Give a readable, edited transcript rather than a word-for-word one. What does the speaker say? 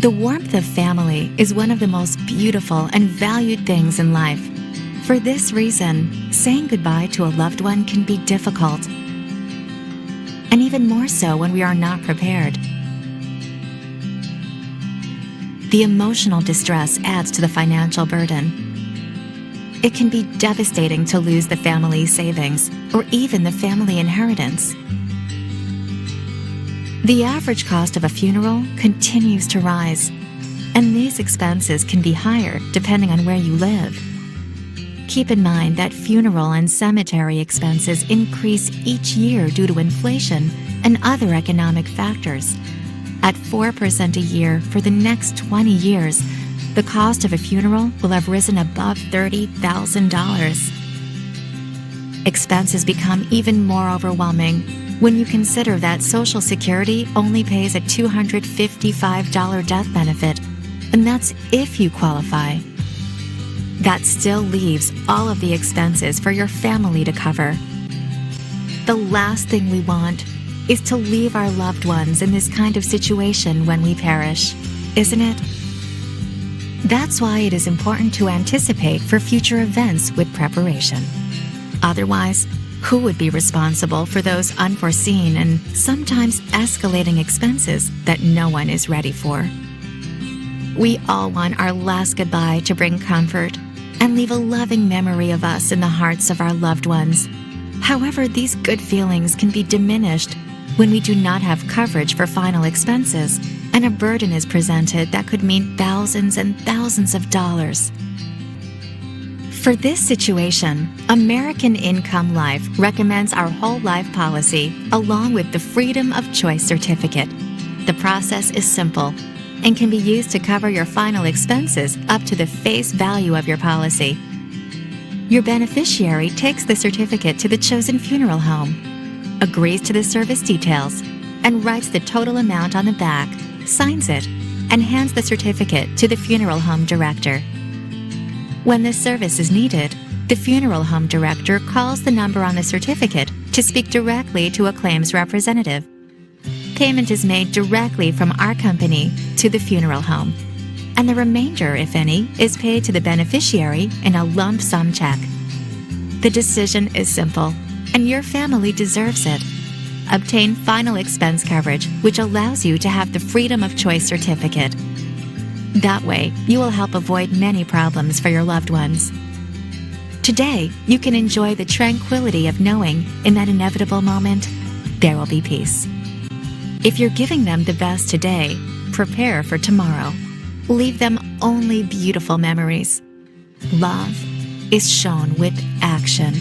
The warmth of family is one of the most beautiful and valued things in life. For this reason, saying goodbye to a loved one can be difficult, and even more so when we are not prepared. The emotional distress adds to the financial burden. It can be devastating to lose the family savings or even the family inheritance. The average cost of a funeral continues to rise, and these expenses can be higher depending on where you live. Keep in mind that funeral and cemetery expenses increase each year due to inflation and other economic factors. At 4% a year for the next 20 years, the cost of a funeral will have risen above $30,000. Expenses become even more overwhelming when you consider that Social Security only pays a $255 death benefit, and that's if you qualify. That still leaves all of the expenses for your family to cover. The last thing we want is to leave our loved ones in this kind of situation when we perish, isn't it? That's why it is important to anticipate for future events with preparation. Otherwise, who would be responsible for those unforeseen and sometimes escalating expenses that no one is ready for? We all want our last goodbye to bring comfort and leave a loving memory of us in the hearts of our loved ones. However, these good feelings can be diminished when we do not have coverage for final expenses and a burden is presented that could mean thousands and thousands of dollars. For this situation, American Income Life recommends our whole life policy along with the Freedom of Choice certificate. The process is simple and can be used to cover your final expenses up to the face value of your policy. Your beneficiary takes the certificate to the chosen funeral home, agrees to the service details, and writes the total amount on the back, signs it, and hands the certificate to the funeral home director. When the service is needed, the funeral home director calls the number on the certificate to speak directly to a claims representative. Payment is made directly from our company to the funeral home, and the remainder, if any, is paid to the beneficiary in a lump sum check. The decision is simple, and your family deserves it. Obtain final expense coverage, which allows you to have the Freedom of Choice certificate. That way, you will help avoid many problems for your loved ones. Today, you can enjoy the tranquility of knowing, in that inevitable moment, there will be peace. If you're giving them the best today, prepare for tomorrow. Leave them only beautiful memories. Love is shown with action.